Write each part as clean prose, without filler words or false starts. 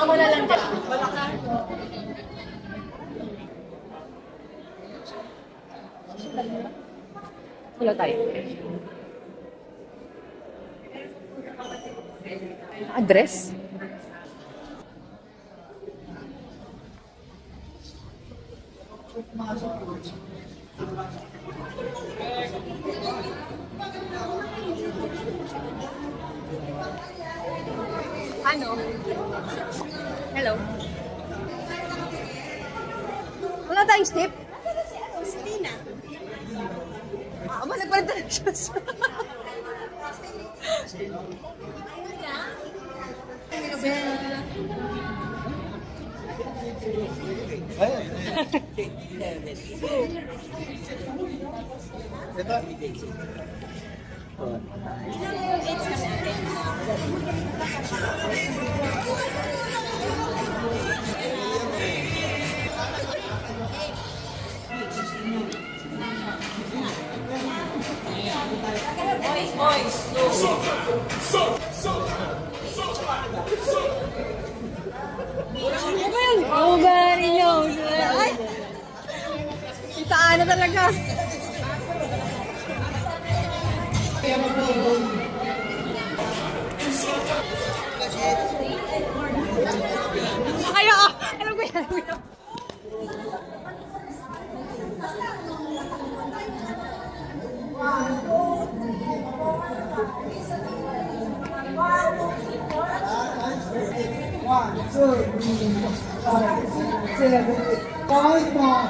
Ako na lang dyan. Wala tayo. Address? Ano? Hello? Wala tayong step? Si Tina. Malagpalit na siya. Oh, very nyo. Ay! Itaan na talaga. Ayaw! Alam ko yan. One, two, three, 5, 6, 7, 8 more.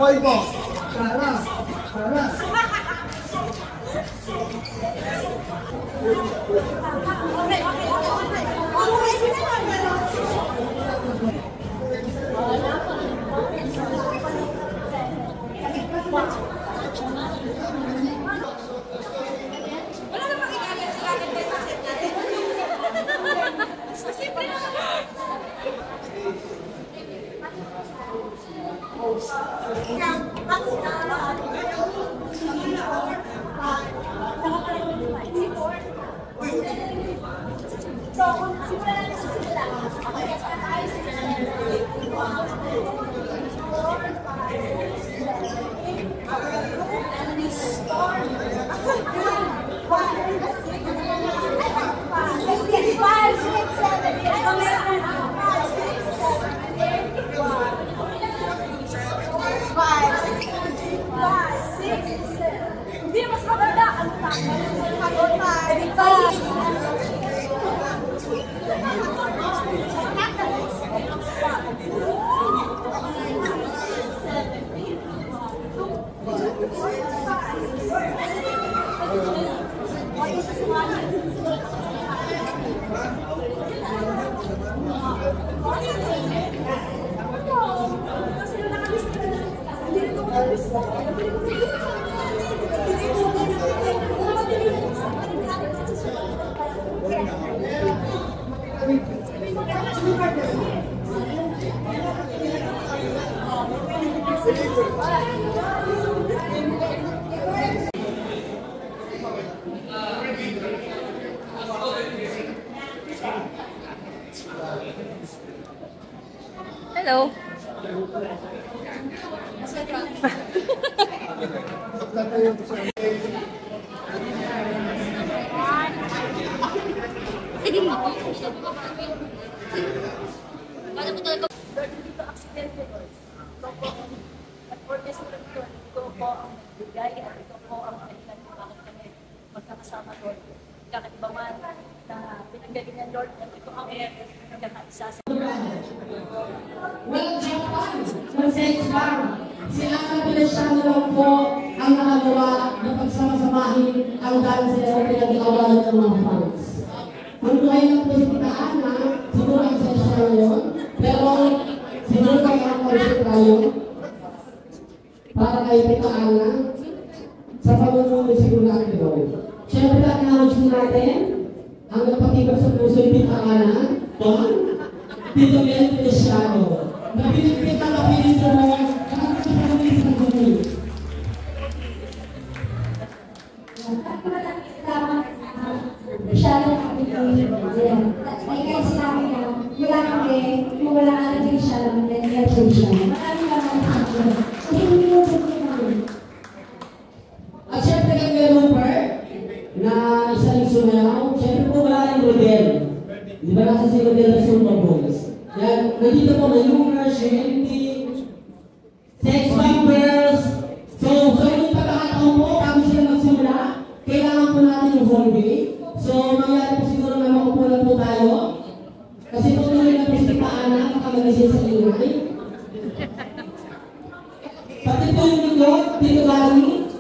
Five more. Charot. Hindi, mas maganda. Ano pa? Hello. Dito aksidente ko. At orchestra ko, ito po ang bigay at ito po ang kailan kung bakit kami magkakasama doon. Kakaiba man na pinagalingan Lord at ito ang nagkakaisa sa Well, Japan, Mercedes Bar, si Ana Pilesiano lang po ang nakagawa na pagsama-samahin ang dance na pinag-awalan ng mga fans. Ang buhay ng po si Tita Ana, siguro ang sensya ngayon, pero siguro kayo ang konsit tayo para kay Tita Ana sa pamumuno siguro natin doon. Siyempre, acknowledge natin ang napatibag sa puso yung Tita Ana, Don, Tito Mel Pilesiano. Nabilipita na pinito mo kahit sa pagkakas ng gumi. Masyadong happy ko yun. Like kahit sinabi na, wala kami, kung wala ka natin siya lang, then let go siya. Maraming naman ako. Kasi hindi mo sa namin. At syempre kami Rupert, na isa rin sumayaw, syempre po wala rin Rodel. Di ba nasa si Rodel na Sumba Boys? Yan, nandito po na yung version, Sex Bumpers. So yung pagkakataon po, bago sila magsimula, kailangan po natin yung hallway. So, mangyari po siguro na makupulan po tayo. Kasi tuloy na po si Paana, makamagising sa ingay. Pati po yung likod, dito galing.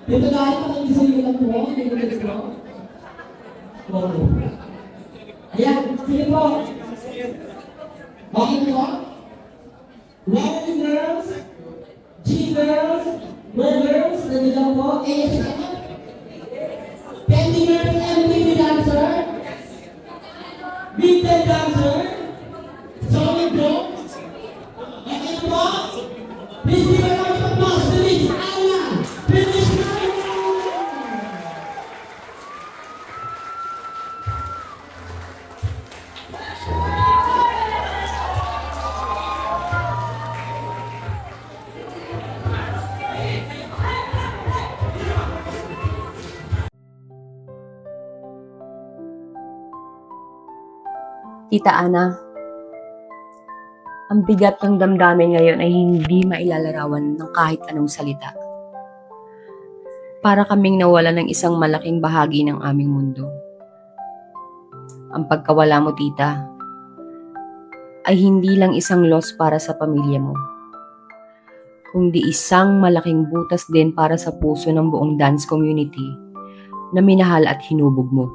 Dito galing, makagising yung likod po. Dito dito. Okay. Ayan, sige po. Okay po. Lovely girls, G-girls, no-girls, nandito po. ASM. Pending girls, MTV dancer. Big Ten dancer. Solid bro. Okay po. Please give a round of applause to Miss Anna. Finish line. Tita Ana, ang bigat ng damdamin ngayon ay hindi mailalarawan ng kahit anong salita. Para kaming nawala ng isang malaking bahagi ng aming mundo. Ang pagkawala mo, tita, ay hindi lang isang loss para sa pamilya mo, kundi isang malaking butas din para sa puso ng buong dance community na minahal at hinubog mo.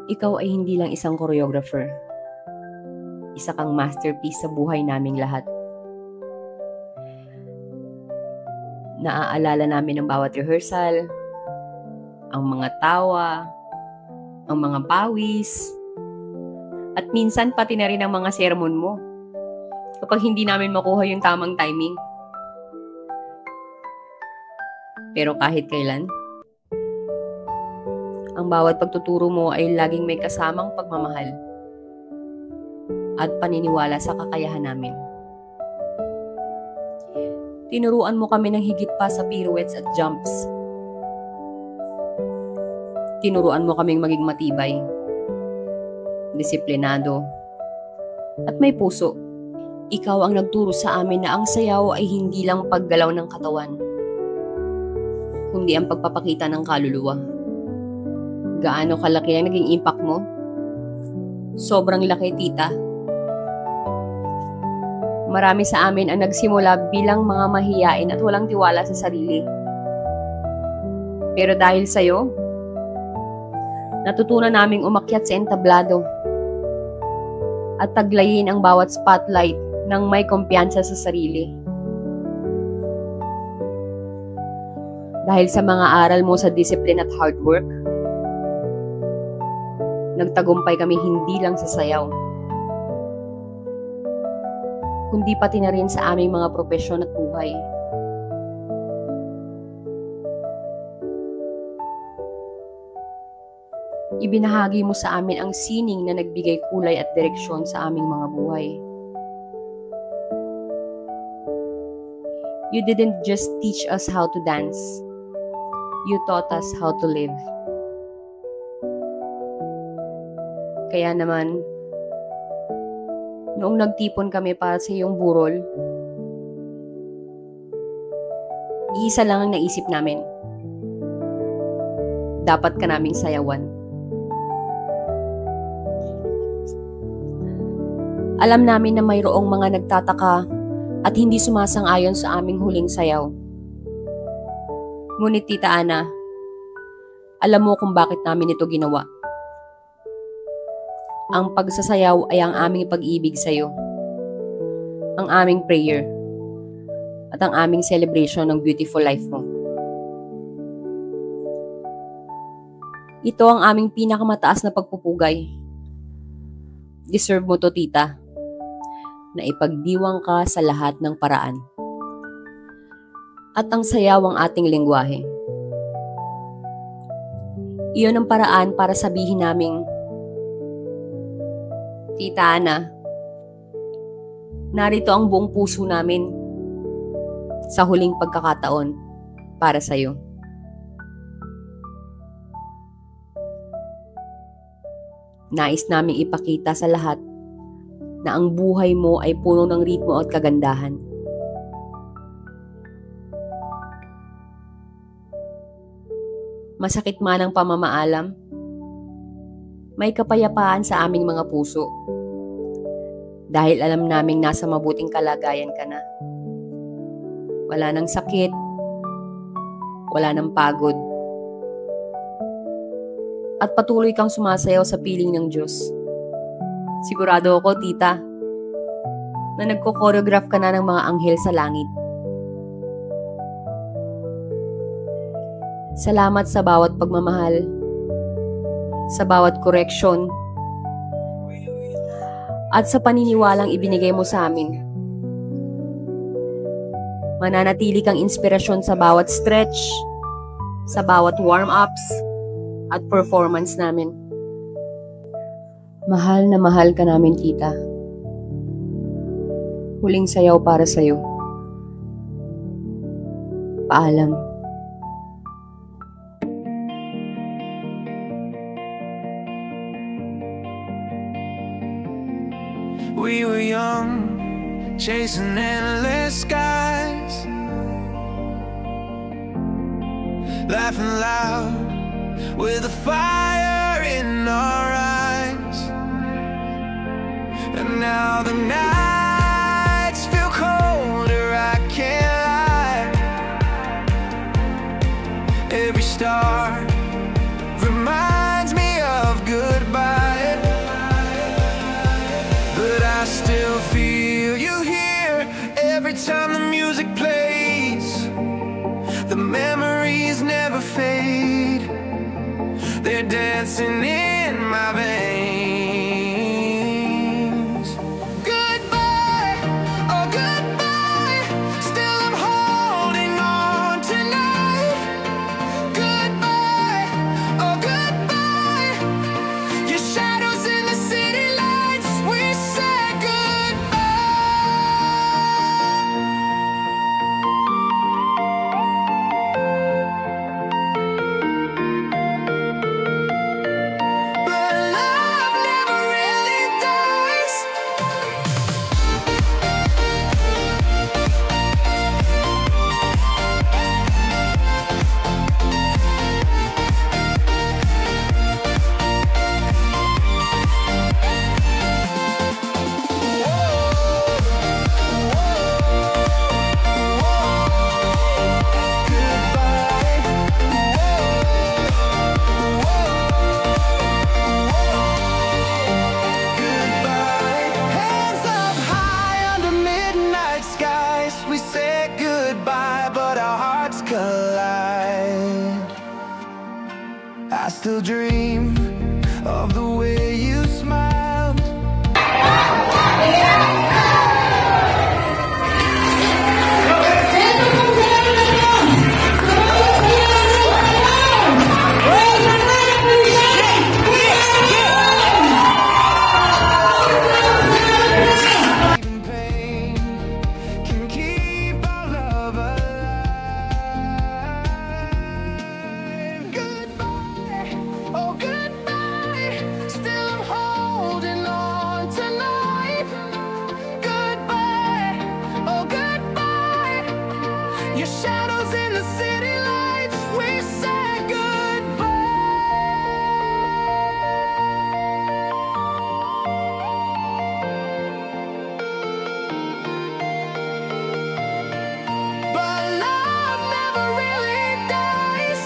Ikaw ay hindi lang isang choreographer. Isa kang masterpiece sa buhay naming lahat. Naaalala namin ang bawat rehearsal, ang mga tawa, ang mga pawis, at minsan pati na rin ang mga sermon mo kapag hindi namin makuha yung tamang timing. Pero kahit kailan, ang bawat pagtuturo mo ay laging may kasamang pagmamahal at paniniwala sa kakayahan namin. Tinuruan mo kami ng higit pa sa pirouettes at jumps. Tinuruan mo kaming maging matibay, disiplinado, at may puso. Ikaw ang nagturo sa amin na ang sayaw ay hindi lang paggalaw ng katawan, kundi ang pagpapakita ng kaluluwa. Gaano kalaki ang naging impact mo? Sobrang laki, tita. Marami sa amin ang nagsimula bilang mga mahiyain at walang tiwala sa sarili. Pero dahil sa'yo, natutunan naming umakyat sa entablado at taglayin ang bawat spotlight ng may kumpiyansa sa sarili. Dahil sa mga aral mo sa discipline at hard work, nagtagumpay kami hindi lang sa sayaw, kundi pati na rin sa aming mga propesyon at buhay. Ibinahagi mo sa amin ang sining na nagbigay kulay at direksyon sa aming mga buhay. You didn't just teach us how to dance. You taught us how to live. Kaya naman, noong nagtipon kami para sa iyong burol, iisa lang ang naisip namin. Dapat ka naming sayawan. Alam namin na mayroong mga nagtataka at hindi sumasang-ayon sa aming huling sayaw. Ngunit Tita Ana, alam mo kung bakit namin ito ginawa. Ang pagsasayaw ay ang aming pag-ibig sa iyo, ang aming prayer, at ang aming celebration ng beautiful life mo. Ito ang aming pinakamataas na pagpupugay. Deserve mo to, tita, na ipagdiwang ka sa lahat ng paraan. At ang sayaw ang ating lengguwahe. Iyon ang paraan para sabihin naming, Tita Ana, narito ang buong puso namin sa huling pagkakataon para sa'yo. Nais naming ipakita sa lahat na ang buhay mo ay puno ng ritmo at kagandahan. Masakit man ang pamamaalam, may kapayapaan sa aming mga puso dahil alam naming nasa mabuting kalagayan ka na. Wala nang sakit, wala nang pagod, at patuloy kang sumasayaw sa piling ng Diyos. Sigurado ako, tita, na nagko-choreograph ka na ng mga anghel sa langit. Salamat sa bawat pagmamahal, sa bawat koreksyon, at sa paniniwalang ibinigay mo sa amin. Mananatili kang inspirasyon sa bawat stretch, sa bawat warm-ups, at performance namin. Mahal na mahal ka namin, tita. Huling sayaw para sa'yo. Paalam. We were young, chasing endless skies, laughing loud with a fire in our eyes. And now the nights feel colder, I can't lie. Every star reminds me of goodbye, but I still feel you here every time the music plays. The memories never fade, they're dancing in my veins. Goodbye, oh goodbye, still I'm holding on tonight. Goodbye, oh goodbye, your shadows in the city lights, we said I still dream of the way you smiled. Pain can keep our love alive. Goodbye, oh goodbye, still I'm holding on tonight. Goodbye, oh goodbye, your shadows in the city lights, we said goodbye. But love never really dies.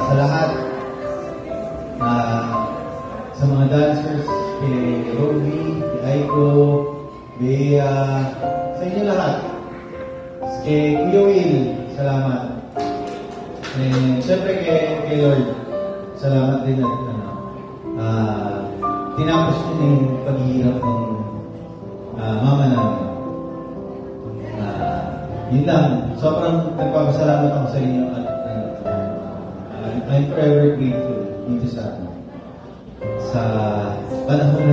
Sa lahat, sa mga dancers, kay Roby, kay Aiko, Bea, sa inyo lahat. Kay Kuya Will, salamat. And syempre kay Lord, salamat din at tinapos din yung paghihirap ng mama namin. Yun lang, sobrang nagpapasalamat ako sa inyo at I'm forever grateful dito sa panahon